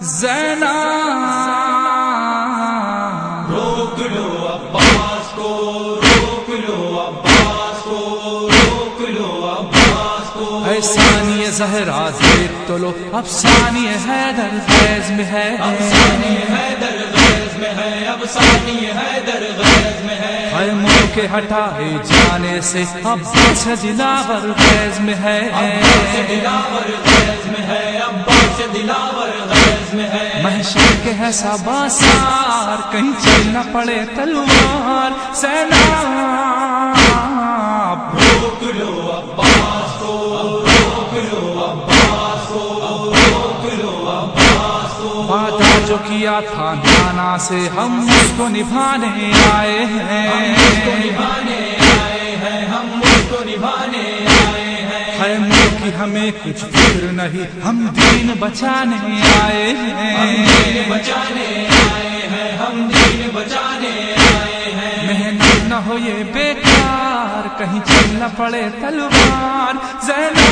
زینب روک لو عباس کو، روک لو عباس کو، روک لو عباس کو۔ اے ثانی زہرا دیکھ تو لو، اب ثانی حیدر فیض میں ہے، اب ثانی حیدر غیظ میں ہے، اب ثانی حیدر غیظ میں ہے۔ اے منہ کے ہٹائے جانے سے عباس دلاور فیض میں ہے، عباس دلاور غیظ میں ہے، عباس دلاور غیظ میں ہے۔ محشر کے ہے سباسار، کہیں چل نہ پڑے تلوار، زینب روک لو عباس کو، روک لو عباس کو، روک لو عباس کو۔ وعدہ جو کیا تھا نانا سے ہم اس کو نبھانے آئے ہیں، ہم اس کو نبھانے آئے ہیں، ہم اس کو نبھانے آئے ہیں۔ ہے ملک کی ہمیں کچھ فکر نہیں، ہم دین بچانے آئے ہیں، ہم دین بچانے آئے ہیں، ہم دین بچانے آئے ہیں۔ محنت نہ ہو یہ بیکار، کہیں چل نہ پڑے تلوار، زینب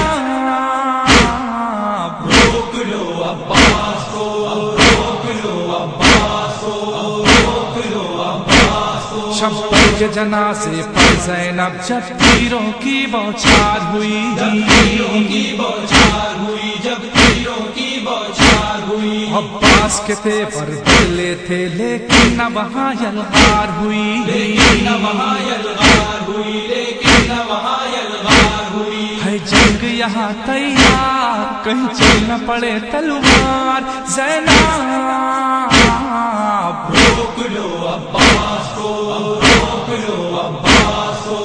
روک لو عباس کو، روک لو عباس کو، روک لو عباس کو۔ شبر کے جنازے پر زینب جب تیروں کی بوچھار ہوئی، جب تیروں کی بوچھار ہوئی، جب تیروں کی بوچھار ہوئی۔ عباس کے تیور بدلے تھے لیکن نہ وہاں یلغار ہوئی، لیکن نہ وہاں یلغار ہوئی، لیکن نہ وہاں یلغار ہوئی۔ ہے جنگ یہاں تیار، کہیں چل نہ پڑے تلوار، زینب روک لو عباس کو، روک لو عباس کو،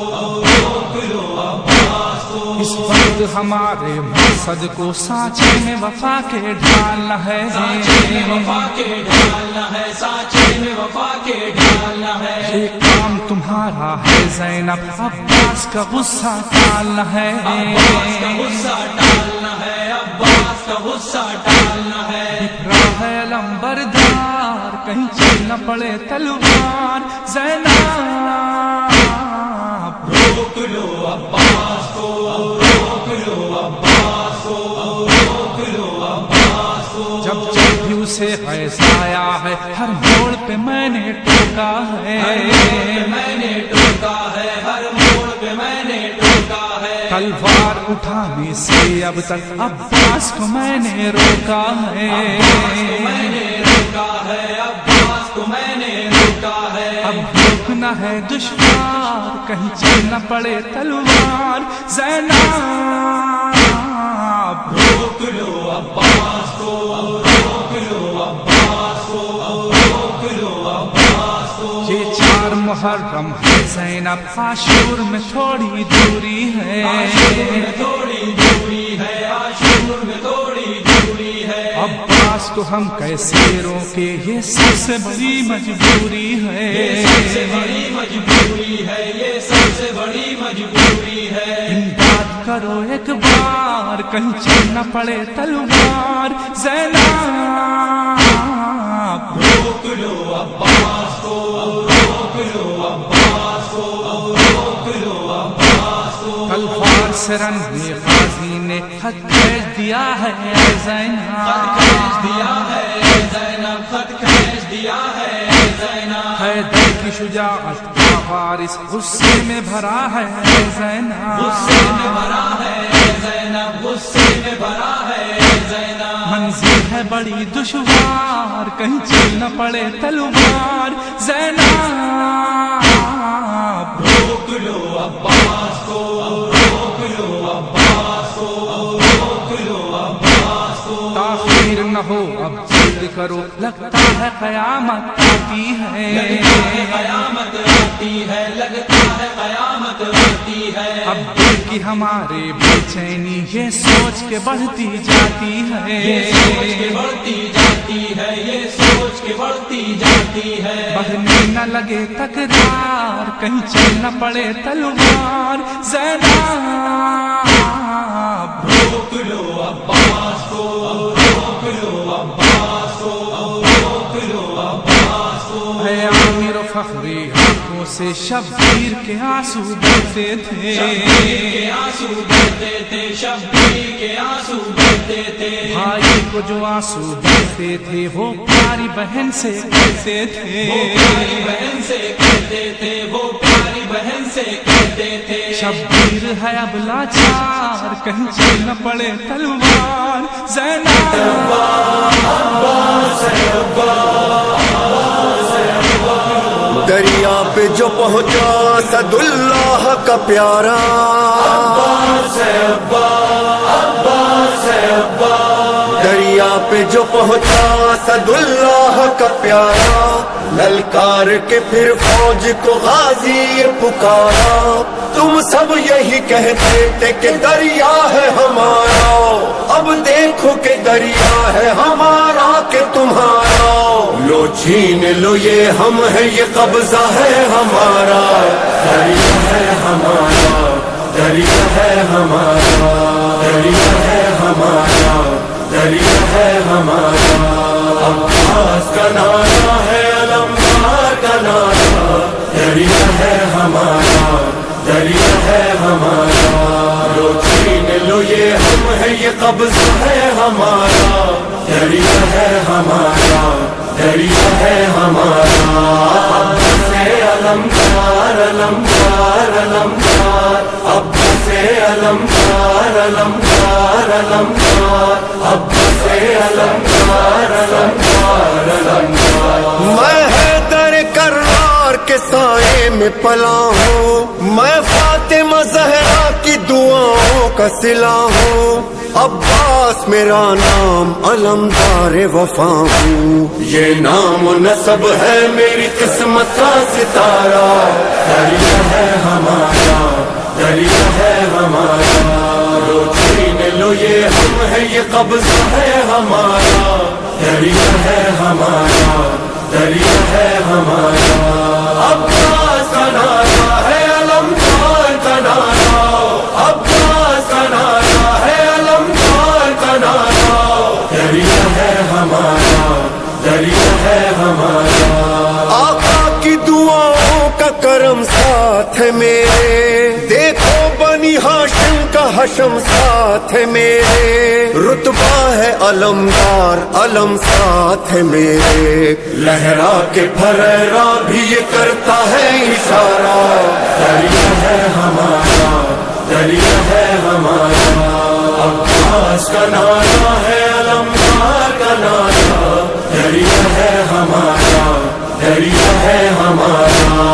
روک لو عباس کو۔ اس وقت ہمارے مقصد کو سانچے میں وفا کے ڈھالنا ہے، سانچے میں وفا کے ڈھالنا ہے، سانچے میں وفا کے ڈھالنا ہے۔ یہ کام تمہارا ہے زینب، عباس کا غصہ ٹالنا ہے، عباس کا غصہ ٹالنا ہے، عباس کا غصہ ٹالنا ہے۔ راہ ہے لمبردار، کہیں چل نہ پڑے تلوار، زینب روک لو عباس کو، روک لو عباس کو، روک لو عباس کو۔ جب جب بھی اسے فیض آیا ہے، ہر موڑ پہ میں نے ٹوکا ہے، ہر موڑ پہ میں نے ٹوکا ہے، ہر موڑ پہ میں نے ٹوکا ہے۔ تلوار اٹھانے سے اب تک عباس کو میں نے روکا ہے، عباس کو میں نے روکا ہے، عباس کو میں نے روکا ہے۔ اب روکنا ہے دشوار، کہیں چل نہ پڑے تلوار، زینب روک لو عباس کو، روک لو عباس کو، روک لو عباس کو۔ یہ 4 محرم ہے زینب، عاشور میں تھوڑی دوری ہے، عاشور میں تھوڑی دوری ہے، عاشور میں تھوڑی دوری ہے۔ عباس کو ہم کیسے روکے، یہ سب سے بڑی مجبوری ہے، یہ سب سے بڑی مجبوری ہے، یہ سب سے بڑی مجبوری ہے۔ امداد کرو ایک بار، کہیں چل نہ پڑے تلوار، زینب روک لو عباس کو، روک لو عباس کو، روک لو عباس کو۔ تلوار سے رنگ غازی نے خط کھینچ دیا ہے اے خط زینب، کھینچ دیا ہے اے زینب، خط کھینچ دیا ہے اے زینب۔ حیدر کی شجاعت کا وارث غصے میں بھرا ہے اے زینب، غصے میں بھرا ہے اے زینب، غصے میں بھرا ہے اے زینب۔ منزل ہے بڑی دشوار، کہیں چل نہ پڑے تلوار، زینب روک لو عباس کو، روک لو عباس کو، روک لو عباس کو۔ تاخیر نہ ہو اب جلد کرو، لگتا ہے قیامت آتی ہے، لگتا ہے قیامت آتی ہے، لگتا ہے قیامت آتی ہے۔ اب دل کی ہمارے بے چینی یہ سوچ کے بڑھتی جاتی ہے، یہ سوچ کے بڑھتی جاتی ہے، یہ سوچ کے بڑھتی جاتی ہے۔ بڑھنے نہ لگے تکرار، کہیں چل نہ پڑے تلوار، زینب روک لو عباس کو، روک لو عباس کو، روک لو عباس کو۔ ہے عامر و فخری آنکھوں سے شبیر کے آنسو بہتے تھے، کے آنسو بہتے تھے، شبیر کے آنسو بہتے تھے، بھائی کو جو آنسو بہتے تھے وہ پیاری بہن سے کہتے تھے، وہ پیاری بہن سے کہتے تھے، وہ پیاری بہن سے کہتے تھے، شبیر ہے اب لاچار کہیں چل نہ پڑے تلوار، زینب دریا پہ جو پہنچا صد اللہ کا پیارا، دریا پہ جو پہنچا صد اللہ کا پیارا، للکار کے پھر فوج کو غازی پکارا، تم سب یہی کہتے تھے کہ دریا ہے ہمارا، اب دیکھو کہ دریا ہے ہمارا کہ تمہارا، لو چھین لو یہ ہم ہے یہ قبضہ ہے ہمارا، دریا ہے ہمارا، دریا ہے ہمارا، دریا ہے ہمارا، دریا ہے ہمارا، عباس کا نعرہ ہے علمدار کا نعرہ، دریا ہے ہمارا، دریا ہے ہمارا، لو چھین لو یہ ہم ہے یہ قبضہ ہے ہمارا، دریا ہے ہمارا، دریا ہے ہمارا، عباس علمدار علمدار علمدار، عباس علمدار علمدار علمدار، عباس علمدار علمدار علمدار، میں حیدر کرار کے سائے میں پلا ہوں، میں فاطمہ زہرا کی دعاؤں کا صلہ ہوں، عباس میرا نام علمدار وفا ہوں، یہ نام و نسب ہے میری قسمت کا ستارہ، دریا ہے ہمارا، دریا ہے ہمارا، لو چھین لو یہ ہم ہے یہ قبضہ ہے ہمارا، دریا ہے ہمارا، دریا ہے ہمارا، عباس کا نعرہ ہے علمدار کا نعرہ، عباس کا نعرہ ہے علمدار کا نعرہ، دریا ہے ہمارا، دریا ہے ہمارا، آقا کی دعاؤں کا کرم ساتھ ہے میرے، دیکھو بنی ہاشم کا حشم ساتھ ہے میرے، رتبہ ہے علمدار علم ساتھ ہے میرے، لہرا کے پھریرا بھی یہ کرتا ہے اشارہ، دریا ہے ہمارا، دریا ہے ہمارا، عباس کا نعرہ ہے علمدار کا نعرہ، دریا ہے ہمارا، دریا ہے ہمارا،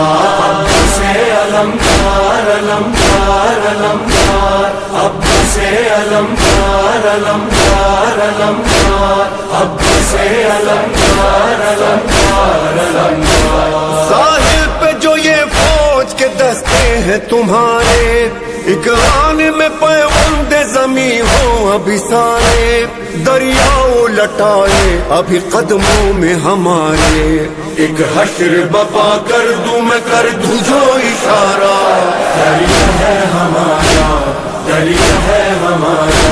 عباس علمدار علمدار علمدار، عباس علمدار علمدار علمدار، عباس علمدار علمدار علمدار، ساحل پہ جو یہ فوج کے دستے ہیں تمہارے، ایک آن میں پیوند زمیں ہو ابھی سارے، دریاؤ لٹائے ابھی قدموں میں ہمارے، ایک حشر بپا کر دوں میں کر دوں جو اشارہ، دریا ہے ہمارا، دریا ہے ہمارا،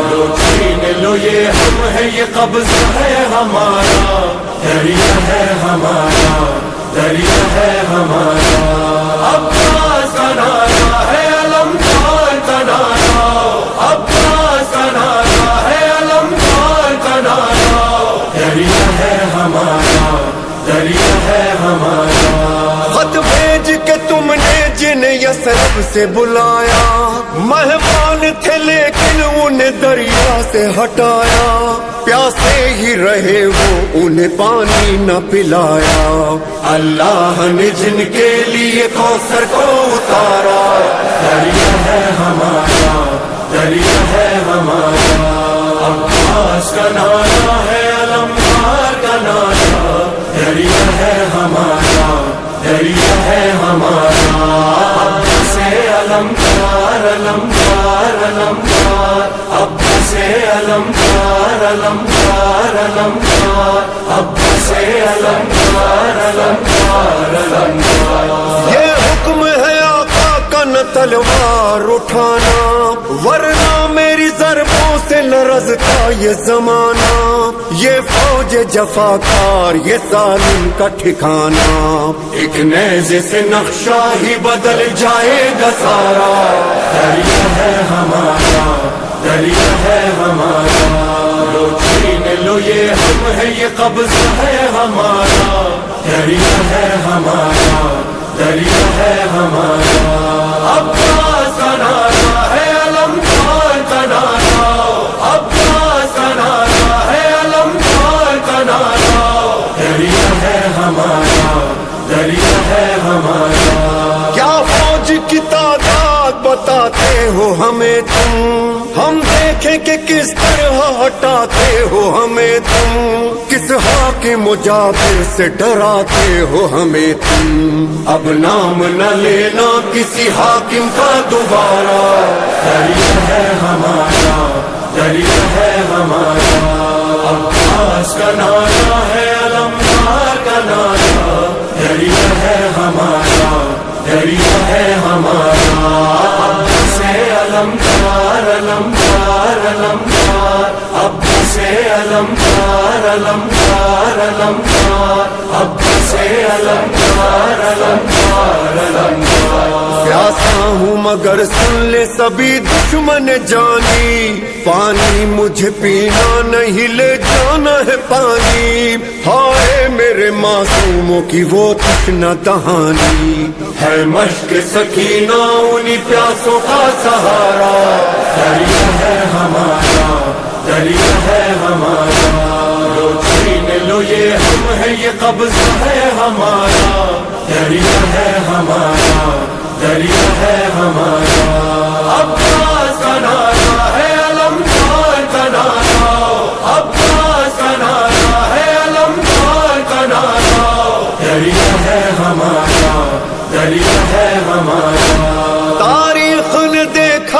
لو چھین لو یہ ہم ہے یہ قبضہ ہے ہمارا، دریا ہے ہمارا، دریا ہے ہمارا، عباس کا نعرہ ہے علمدار کا نعرہ، عباس کا نعرہ ہے علمدار کا نعرہ، دریا ہے ہمارا، دریا ہے ہمارا، خط بھیج کے تم نے جنہیں یثرب سے بلایا، مہمان تھے لیکن انہیں دریا سے ہٹایا، پیاسے ہی رہے وہ انہیں پانی نہ پلایا، اللہ نے جن کے لیے کوثر کو اتارا، دریا ہے ہمارا، دریا ہے ہمارا، عباس کا نعرہ ہے علمدار کا نعرہ، دریا ہے ہمارا، دریا ہے ہمارا، عباس علمدار علمدار علمدار، عباس علمدار علمدار علمدار، عباس علمدار علمدار علمدار، یہ حکم ہے آقا کا نہ تلوار اٹھانا، ورنہ میری ضربوں سے لرزتا یہ زمانہ، یہ فوج جفاکار یہ ظالم کا ٹھکانہ، ایک نیزے سے نقشہ ہی بدل جائے گا سارا، دریا ہے ہمارا، دریا ہے ہمارا، لو چھین لو یہ ہم ہے یہ قبضہ ہے ہمارا، دریا ہے ہمارا، دریا ہے ہمارا، عباس کا نعرہ ہے علمدار کا نعرہ، عباس کا نعرہ ہے علمدار کا نعرہ، دریا ہے ہمارا، دریا ہے ہمارا، کیا فوج کی تعداد بتاتے ہو ہمیں تم، ہم دیکھیں کہ کس طرح ہٹاتے ہو ہمیں تم، کس حاکم و جابر سے ڈراتے ہو ہمیں تم، اب نام نہ لینا کسی حاکم کا دوبارہ، دریا ہے ہمارا، دریا ہے ہمارا، عباس کا نعرہ ہے علمدار کا نعرہ، دریا ہے ہمارا، دریا ہے ہمارا، عباس علمدار علمدار علمدار، عباس علمدار علمدار علمدار، عباس علمدار علمدار علمدار، پیاسا ہوں مگر سن لے سبھی دشمن جانی، پانی مجھے پینا نہیں لے جانا ہے پانی، ہائے میرے معصوموں کی وہ تشنہ دہانی، ہے مشق سکینہ انہی پیاسوں کا سہارا، دریا ہے ہمارا، دریا ہے ہمارا، لو چھین لو یہ ہم ہے یہ قبضہ ہے ہمارا، دریا ہے